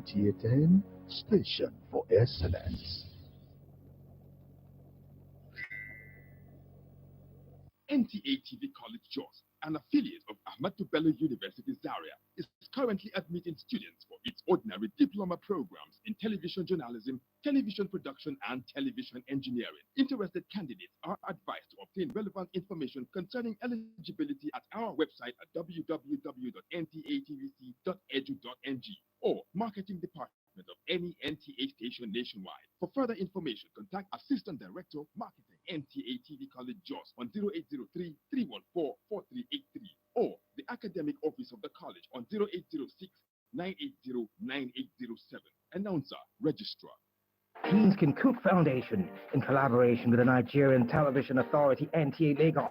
NTA 10, Station for Excellence. NTA TV College Jos, an affiliate of Ahmadu Bello University Zaria, is currently admitting students for its ordinary diploma programs in television journalism, television production, and television engineering. Interested candidates are advised to obtain relevant information concerning eligibility at our website at www.ntatvc.edu.ng or marketing department of any NTA station nationwide. For further information, contact Assistant Director Marketing NTA TV College Jos on 0803 314 4383 or the Academic Office of the College on 0806 980 9807. Announcer, Registrar. Teens Can Cook Foundation, in collaboration with the Nigerian Television Authority Nta Lagos,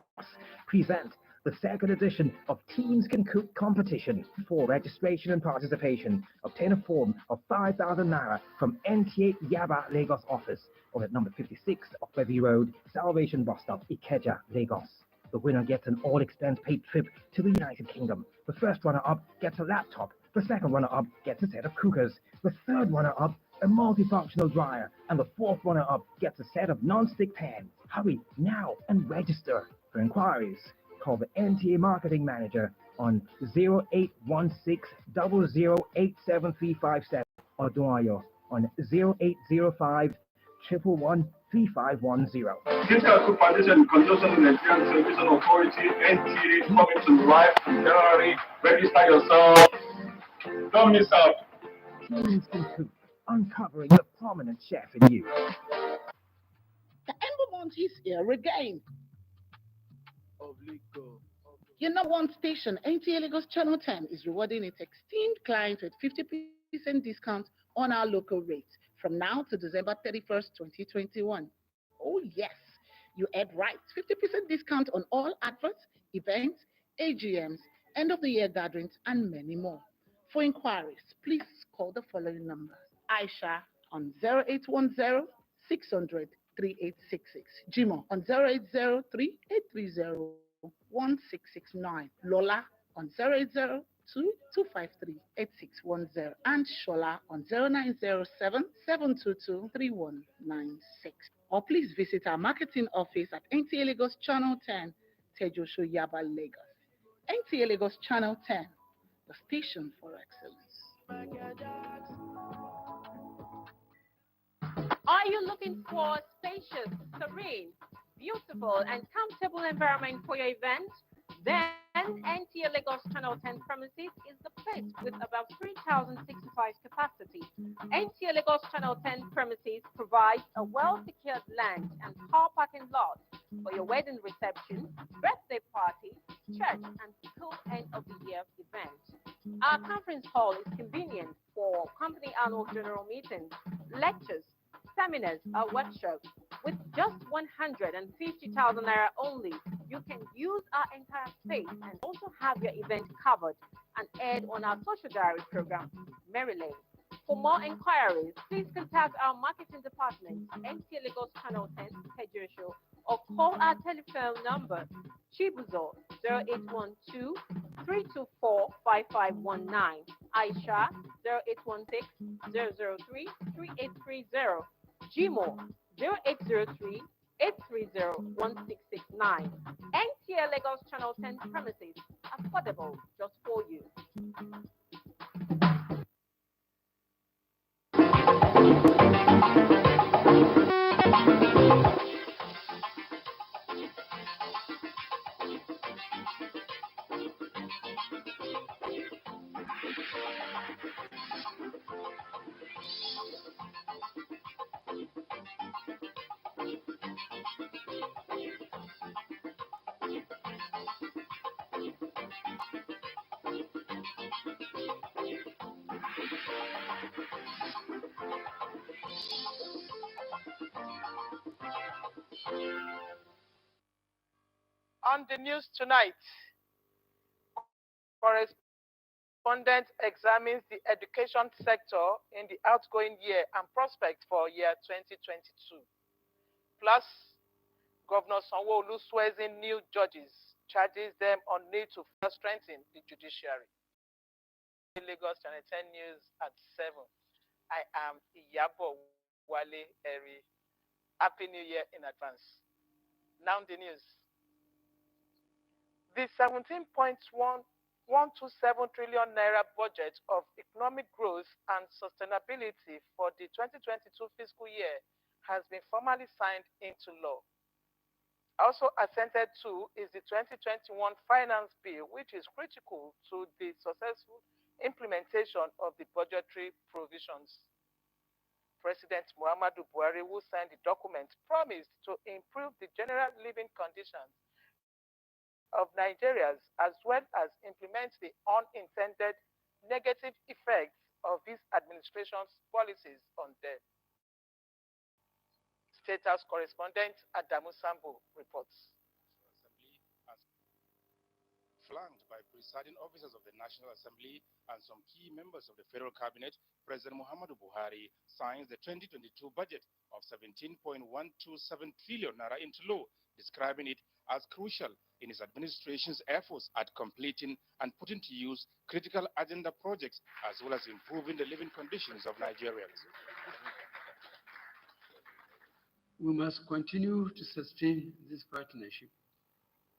present the second edition of Teens Can Cook competition. For registration and participation, obtain a form of 5,000 naira from NTA Yaba Lagos office or at number 56 Okwebi Road, Salvation Bus Stop, Ikeja, Lagos. The winner gets an all-expense-paid trip to the United Kingdom. The first runner-up gets a laptop. The second runner-up gets a set of cookers. The third runner-up, a multifunctional dryer. And the fourth runner-up gets a set of non-stick pans. Hurry now and register. For inquiries, call the NTA Marketing Manager on 0816 0087 or Duayo on 0805 111 3510. This Cook Foundation, in conjunction with the Nigerian Television Authority, NTA, coming to live in January. Register yourself. Don't miss out. Teens Can Cook, uncovering the prominent chef in you. The Ember month is here again. You know, one station, Nta Lagos Channel 10, is rewarding its esteemed clients with 50% discount on our local rates from now to December 31st, 2021. Oh, yes, you heard right. 50% discount on all adverts, events, AGMs, end of the year gatherings, and many more. For inquiries, please call the following numbers. Aisha on 0810 600 3866. Jimo on 0803 830 1669. Lola on 080 253 8610. And Shola on 0907 722 3196. Or please visit our marketing office at NTA Lagos Channel 10, Tejosho Yaba, Lagos. NTA Lagos Channel 10, the station for excellence. Are you looking for a spacious, serene, beautiful, and comfortable environment for your event? Then NTA Lagos Channel 10 premises is the place with about 3,065 capacity. NTA Lagos Channel 10 premises provides a well-secured land and car parking lot for your wedding reception, birthday party, church, and school end-of-the-year event. Our conference hall is convenient for company annual general meetings, lectures, seminars, or workshops. With just 150,000 naira only, you can use our entire space and also have your event covered and aired on our social diary program, Mary Lane. For more inquiries, please contact our marketing department, NTA Lagos Channel 10, Tejo, or call our telephone number, Chibuzo 0812 324 5519, Aisha 0816 003 3830, Gmo 0803 830 1669. NTA Lagos Channel 10 premises, affordable just for you. On the news tonight, correspondent examines the education sector in the outgoing year and prospects for year 2022. Plus, Governor Sanwo-Olu swears in new judges, charges them on need to further strengthen the judiciary. Lagos Channel 10 News at 7. I am Iyabo Wale Eri. Happy New Year in advance. Now the news. The 17.127 trillion naira budget of economic growth and sustainability for the 2022 fiscal year has been formally signed into law. Also assented to is the 2021 Finance Bill, which is critical to the successful implementation of the budgetary provisions. President Muhammadu Buhari, who signed the document, promised to improve the general living conditions of Nigerians as well as implement the unintended negative effects of his administration's policies on them. State House correspondent Adamu Sambo reports. Flanked by presiding officers of the National Assembly and some key members of the Federal Cabinet, President Muhammadu Buhari signs the 2022 budget of 17.127 trillion naira into law, describing it as crucial in his administration's efforts at completing and putting to use critical agenda projects as well as improving the living conditions of Nigerians. We must continue to sustain this partnership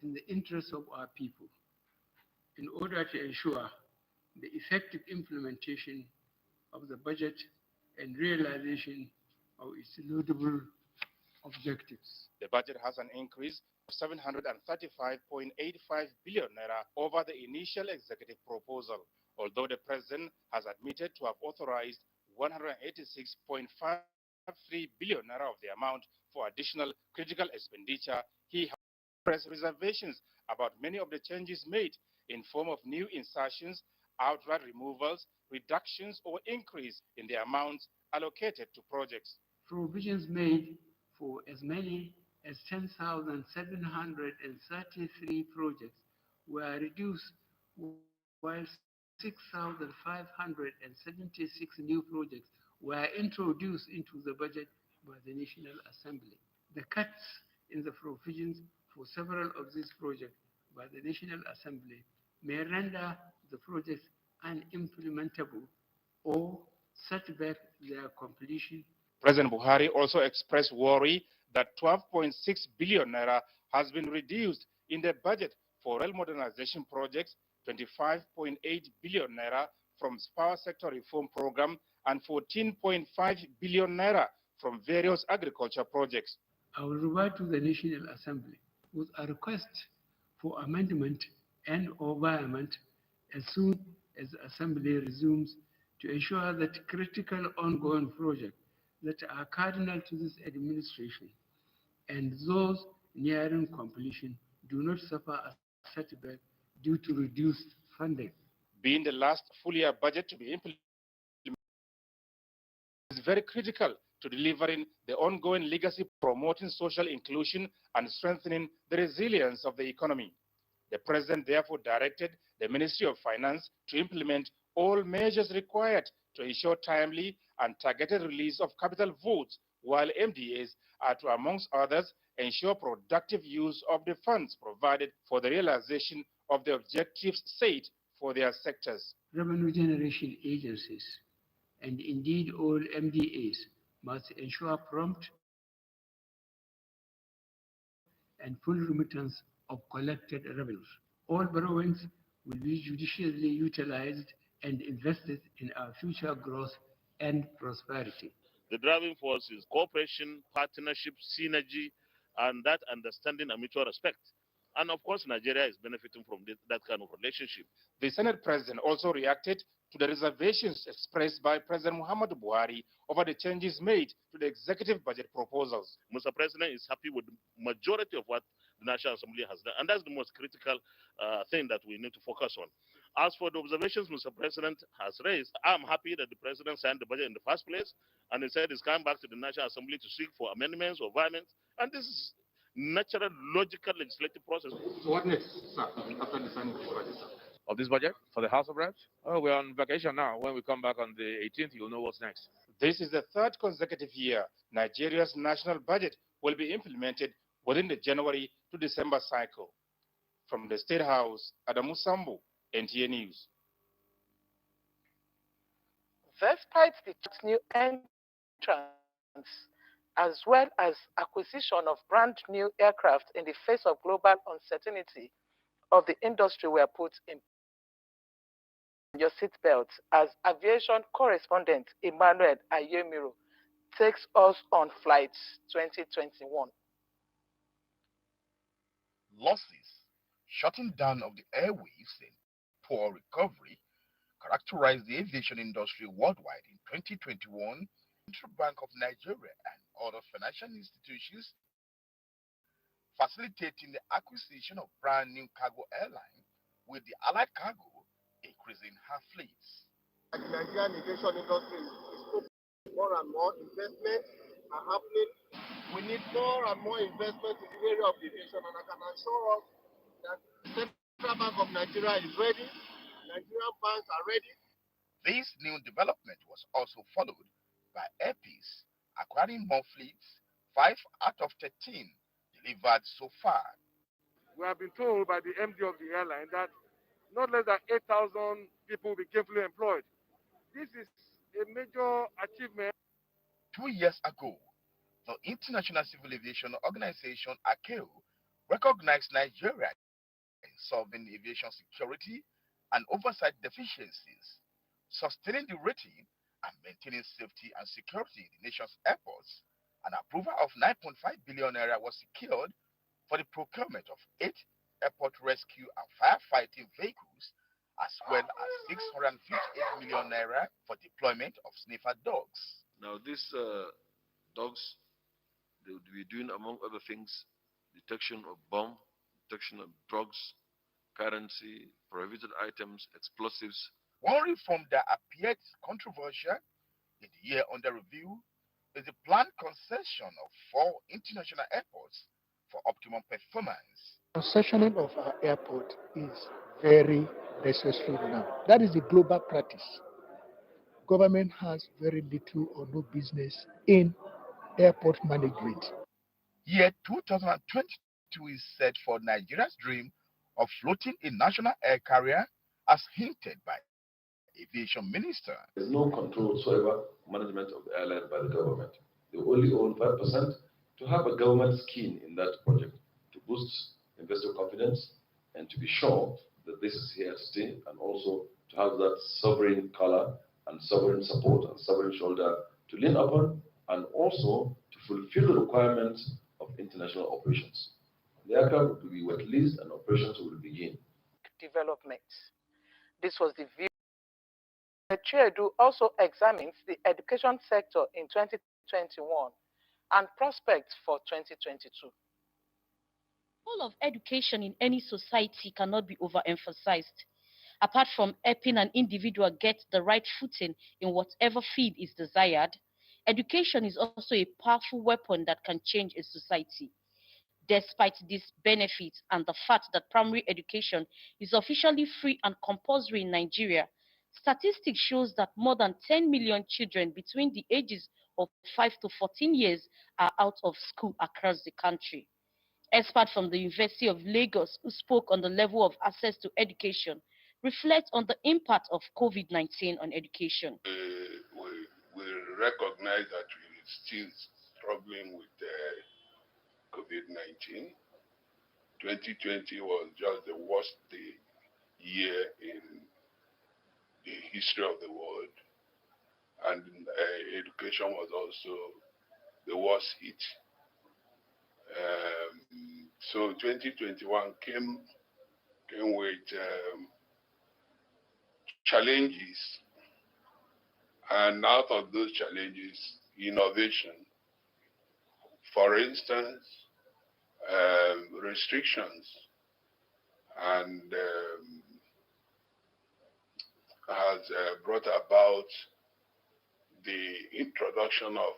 in the interest of our people in order to ensure the effective implementation of the budget and realization of its laudable objectives. The budget has an increase of 735.85 billion naira over the initial executive proposal, although the president has admitted to have authorized 186.53 billion naira of the amount for additional critical expenditure. He has expressed reservations about many of the changes made in form of new insertions, outright removals, reductions, or increase in the amounts allocated to projects. Provisions made for as many as 10,733 projects were reduced, while 6,576 new projects were introduced into the budget by the National Assembly. The cuts in the provisions for several of these projects by the National Assembly may render the projects unimplementable or set back their completion. President Buhari also expressed worry that 12.6 billion naira has been reduced in the budget for rail modernization projects, 25.8 billion naira from power sector reform program, and 14.5 billion naira from various agriculture projects. I will revert to the National Assembly with a request for amendment and or amendment as soon as the Assembly resumes to ensure that critical ongoing projects that are cardinal to this administration and those nearing completion do not suffer a setback due to reduced funding. Being the last full-year budget to be implemented is very critical to delivering the ongoing legacy, promoting social inclusion and strengthening the resilience of the economy. The President therefore directed the Ministry of Finance to implement all measures required to ensure timely and targeted release of capital votes, while MDAs are to, amongst others, ensure productive use of the funds provided for the realization of the objectives set for their sectors. Revenue generation agencies, and indeed all MDAs, must ensure prompt and full remittance of collected revenues. All borrowings will be judiciously utilized and invested in our future growth and prosperity. The driving force is cooperation, partnership, synergy, and that understanding and mutual respect. And of course, Nigeria is benefiting from that kind of relationship. The Senate President also reacted to the reservations expressed by President Muhammadu Buhari over the changes made to the executive budget proposals. Mr. President is happy with the majority of what the National Assembly has done, and that's the most critical thing that we need to focus on. As for the observations Mr. President has raised, I'm happy that the President signed the budget in the first place, and he said he's coming back to the National Assembly to seek for amendments or amendments, and this is natural, logical legislative process. So what next, sir, after the signing of this budget, sir? Of this budget for the House of Reps? Oh, we're on vacation now. When we come back on the 18th, you'll know what's next. This is the third consecutive year Nigeria's national budget will be implemented within the January to December cycle. From the State House, Adamu Sambo, NTA News. Despite the new entrants, as well as acquisition of brand new aircraft in the face of global uncertainty of the industry were put in your seatbelt as aviation correspondent Emmanuel Ayemiro takes us on flight 2021. Losses, shutting down of the airwaves, and poor recovery characterized the aviation industry worldwide in 2021. Central Bank of Nigeria and other financial institutions facilitating the acquisition of brand new cargo airline, with the Allied Cargo increasing her fleets. The Nigerian aviation industry is open. More and more investments are happening. We need more and more investment in the area of aviation, and I can assure us that the Central Bank of Nigeria is ready. Nigerian banks are ready. This new development was also followed by Air Peace acquiring more fleets, 5 out of 13 delivered so far. We have been told by the MD of the airline that not less than 8,000 people will be gainfully employed. This is a major achievement. 2 years ago, the International Civil Aviation Organization, ICAO, recognized Nigeria in solving aviation security and oversight deficiencies, sustaining the rating and maintaining safety and security in the nation's airports. An approval of 9.5 billion naira was secured for the procurement of 8 airport rescue and firefighting vehicles, as well as 658 million naira for deployment of sniffer dogs. Now, these dogs, they would be doing, among other things, detection of bomb, detection of drugs, currency, prohibited items, explosives. One reform that appeared controversial in the year under review is the planned concession of 4 international airports for optimum performance. Concessioning of our airport is very necessary now. That is the global practice. Government has very little or no business in airport management. Year 2022 is set for Nigeria's dream of floating a national air carrier, as hinted by Aviation Minister. There's no control whatsoever management of the airline by the government. They only own 5%. To have a government skin in that project to boost investor confidence and to be sure that this is here to stay, and also to have that sovereign color and sovereign support and sovereign shoulder to lean upon, and also to fulfill the requirements of international operations. The aircraft will be wet leased and operations will begin. Development. This was the view. The Chiedu also examines the education sector in 2021 and prospects for 2022. The role of education in any society cannot be overemphasized. Apart from helping an individual get the right footing in whatever field is desired, education is also a powerful weapon that can change a society. Despite these benefits and the fact that primary education is officially free and compulsory in Nigeria, statistics shows that more than 10 million children between the ages of 5 to 14 years are out of school across the country. Experts from the University of Lagos who spoke on the level of access to education reflect on the impact of COVID-19 on education. We recognize that we are still struggling with COVID-19. 2020 was just the worst year in the history of the world, and education was also the worst hit. So 2021 came with challenges, and out of those challenges, innovation. For instance, restrictions, and has brought about the introduction of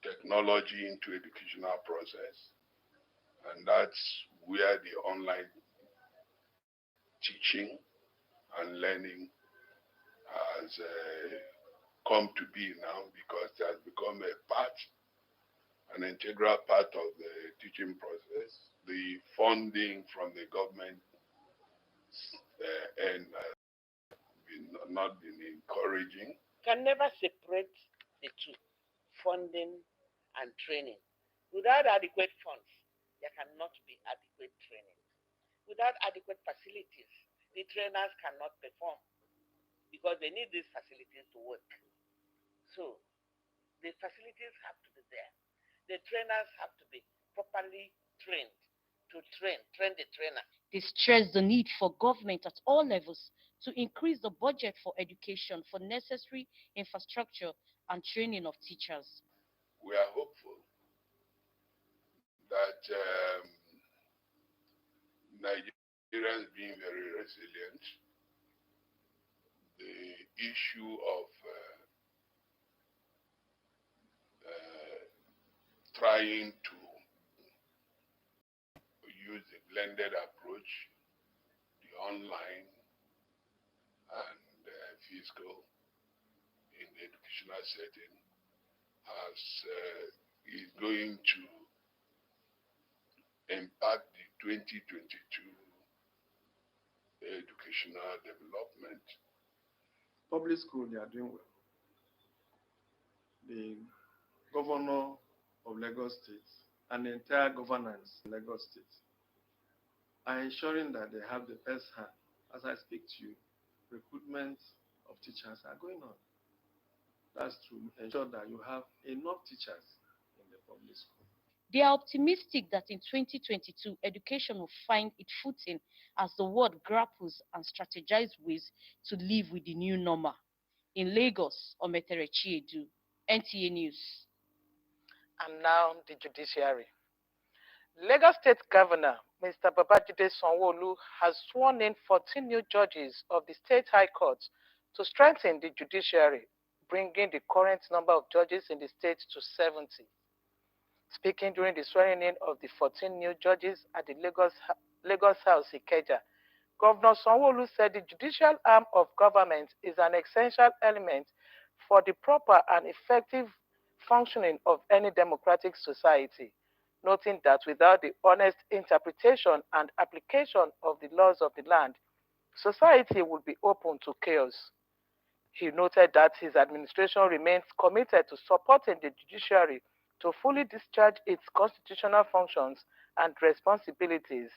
technology into educational process, and that's where the online teaching and learning has come to be now, because it has become an integral part of the teaching process. The funding from the government and been not been encouraging. Can never separate the two, funding and training. Without adequate funds, there cannot be adequate training. Without adequate facilities, the trainers cannot perform because they need these facilities to work. So the facilities have to be there. The trainers have to be properly trained to train the trainer. They stress the need for government at all levels to increase the budget for education for necessary infrastructure and training of teachers. We are hopeful that Nigerians being very resilient, the issue of trying to use the blended approach, the online and physical in the educational setting, is going to impact the 2022 educational development. Public school, they are doing well. The governor of Lagos State and the entire governance in Lagos State are ensuring that they have the best hand. As I speak to you, recruitment of teachers are going on. That's to ensure that you have enough teachers in the public school. They are optimistic that in 2022, education will find its footing as the world grapples and strategizes ways to live with the new normal. In Lagos, Ometere Chiedu, NTA News. And now the judiciary. Lagos State Governor Mr. Babajide Sanwo-Olu has sworn in 14 new judges of the State High Court to strengthen the judiciary, bringing the current number of judges in the state to 70. Speaking during the swearing-in of the 14 new judges at the Lagos House, Ikeja, Governor Sanwo-Olu said the judicial arm of government is an essential element for the proper and effective functioning of any democratic society, noting that without the honest interpretation and application of the laws of the land, society would be open to chaos. He noted that his administration remains committed to supporting the judiciary to fully discharge its constitutional functions and responsibilities,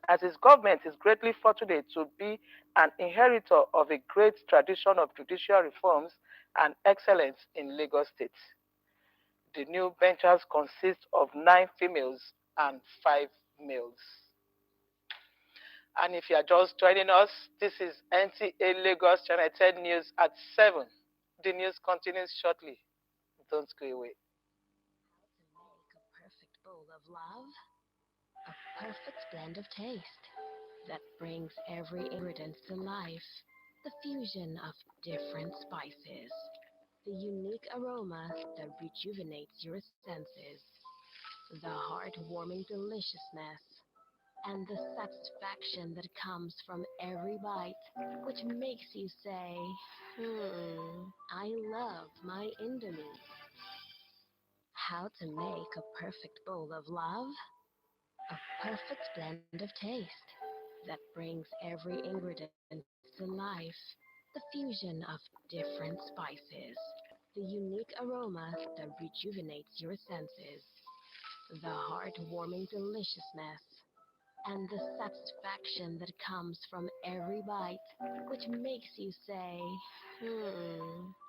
as his government is greatly fortunate to be an inheritor of a great tradition of judicial reforms and excellence in Lagos State. The new benches consist of 9 females and 5 males. And if you are just joining us, this is NTA Lagos Channel 10 News at 7. The news continues shortly. Don't go away. Perfect bowl of love, a perfect blend of taste that brings every ingredient to life. The fusion of different spices, the unique aroma that rejuvenates your senses, the heart-warming deliciousness, and the satisfaction that comes from every bite, which makes you say, I love my Indomie. How to make a perfect bowl of love? A perfect blend of taste that brings every ingredient to life. The fusion of different spices, the unique aroma that rejuvenates your senses, the heart-warming deliciousness, and the satisfaction that comes from every bite, which makes you say,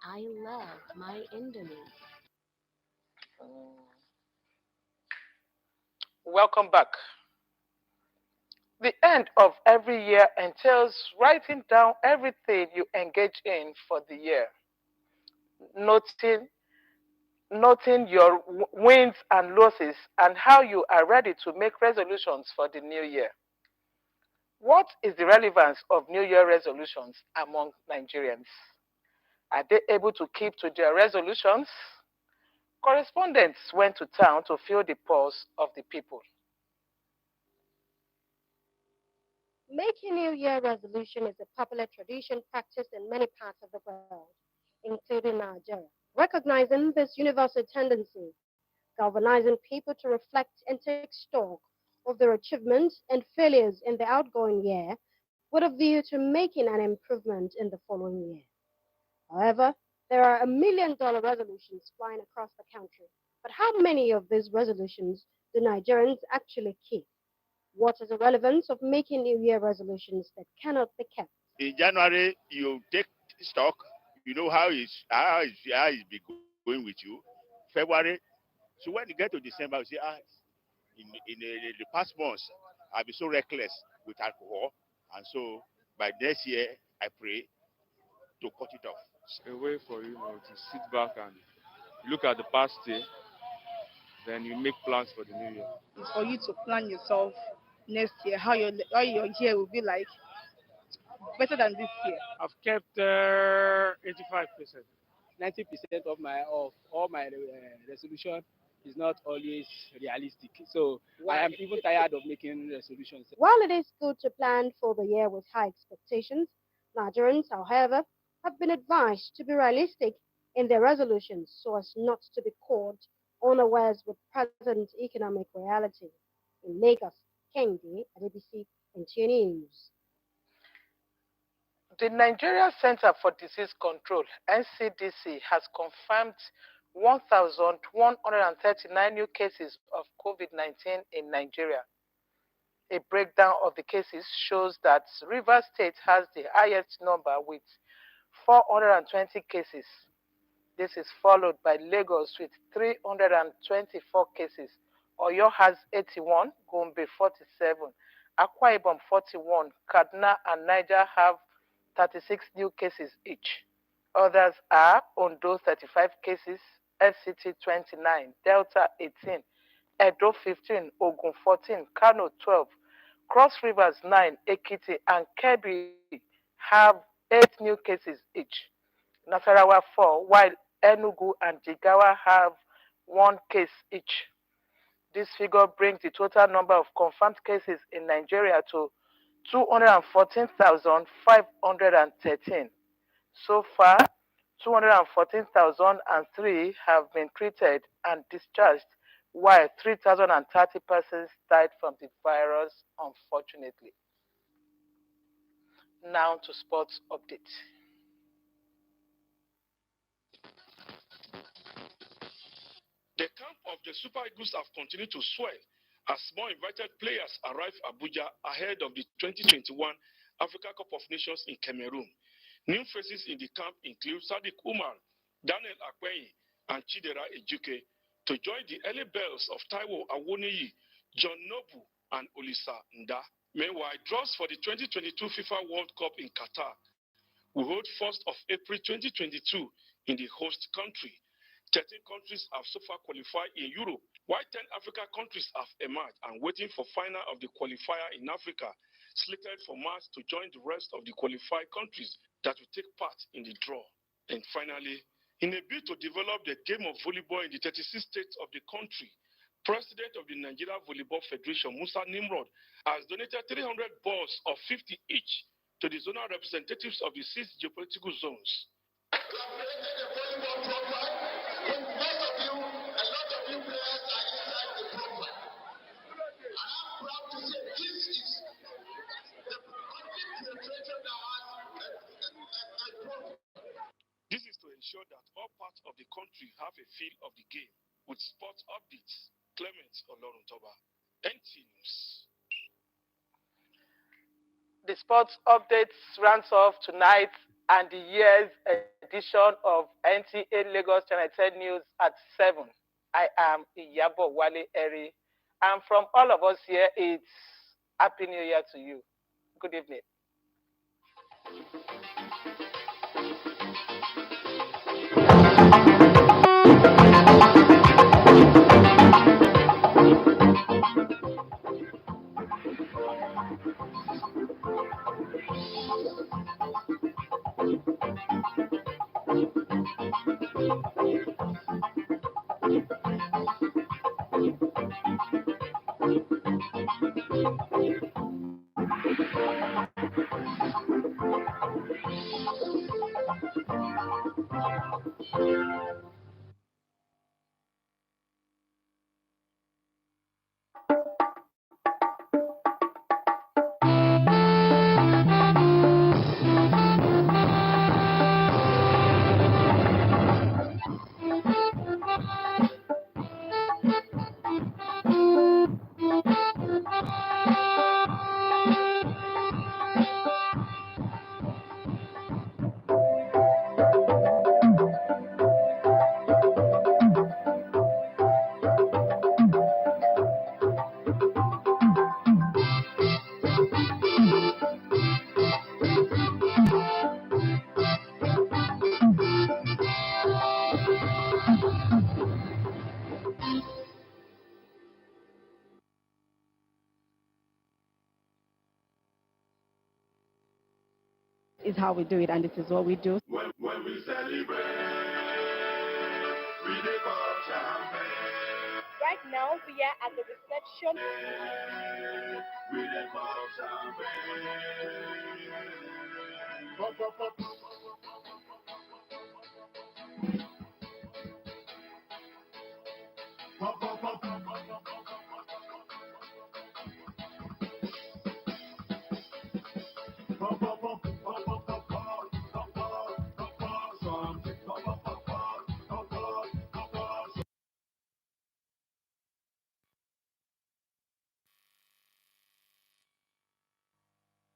I love my Indomie. Welcome back. The end of every year entails writing down everything you engage in for the year, noting, noting your wins and losses, and how you are ready to make resolutions for the new year. What is the relevance of New Year resolutions among Nigerians? Are they able to keep to their resolutions? Correspondents went to town to feel the pulse of the people. Making New Year resolution is a popular tradition practiced in many parts of the world, including Nigeria. Recognizing this universal tendency, galvanizing people to reflect and take stock of their achievements and failures in the outgoing year with a view to making an improvement in the following year. However, there are $1 million resolutions flying across the country. But how many of these resolutions do Nigerians actually keep? What is the relevance of making New Year resolutions that cannot be kept? In January, you take stock, you know how it's be going with you. February, so when you get to December, you say, in the past months, I've been so reckless with alcohol, and so by next year, I pray to cut it off. A way for you to sit back and look at the past year, then you make plans for the new year. It's for you to plan yourself next year, how your year will be like, better than this year. I've kept 85%. 90% of all my resolution is not always realistic. So I am even tired of making resolutions. While it is good to plan for the year with high expectations, Nigerians, however, have been advised to be realistic in their resolutions so as not to be caught unawares with present economic reality. In Lagos, Kendi at ABC NTA News. The Nigeria Center for Disease Control, NCDC, has confirmed 1,139 new cases of COVID-19 in Nigeria. A breakdown of the cases shows that Rivers State has the highest number with 420 cases. This is followed by Lagos with 324 cases. Oyo has 81, Gombe 47, Akwa Ibom 41, Kaduna and Niger have 36 new cases each. Others are Ondo 35 cases, FCT 29, Delta 18, Edo 15, Ogun 14, Kano 12, Cross Rivers 9, Ekiti and Kebbi have 8 new cases each. Nasarawa 4, while Enugu and Jigawa have 1 case each. This figure brings the total number of confirmed cases in Nigeria to 214,513. So far, 214,003 have been treated and discharged, while 3,030 persons died from the virus, unfortunately. Now to sports updates. The camp of the Super Eagles have continued to swell as more invited players arrive Abuja ahead of the 2021 Africa Cup of Nations in Cameroon. New faces in the camp include Sadiq Umar, Daniel Akpeyi, and Chidera Ejuke to join the early bells of Taiwo Awoniyi, John Nobu, and Olisa Nda. Meanwhile, draws for the 2022 FIFA World Cup in Qatar will hold 1st of April 2022 in the host country. 13 countries have so far qualified in Europe, while 10 African countries have emerged and waiting for final of the qualifier in Africa, slated for March to join the rest of the qualified countries that will take part in the draw. And finally, in a bid to develop the game of volleyball in the 36 states of the country, President of the Nigeria Volleyball Federation, Musa Nimrod, has donated 300 balls of 50 each to the zonal representatives of the 6 geopolitical zones. This is to ensure that all parts of the country have a feel of the game. With sports updates, Clement Oloruntoba, NT News. The sports updates runs off tonight and the year's edition of NTA Lagos Channel 10 News at 7. I am Iyabo Wale Eri, and from all of us here, it's Happy New Year to you. Good evening. is how we do it, and this is what we do. When we celebrate, we live our champagne. Right now, we are at the reception. We live our champagne. Pop, pop, pop. Pop, pop, pop. Pop, pop.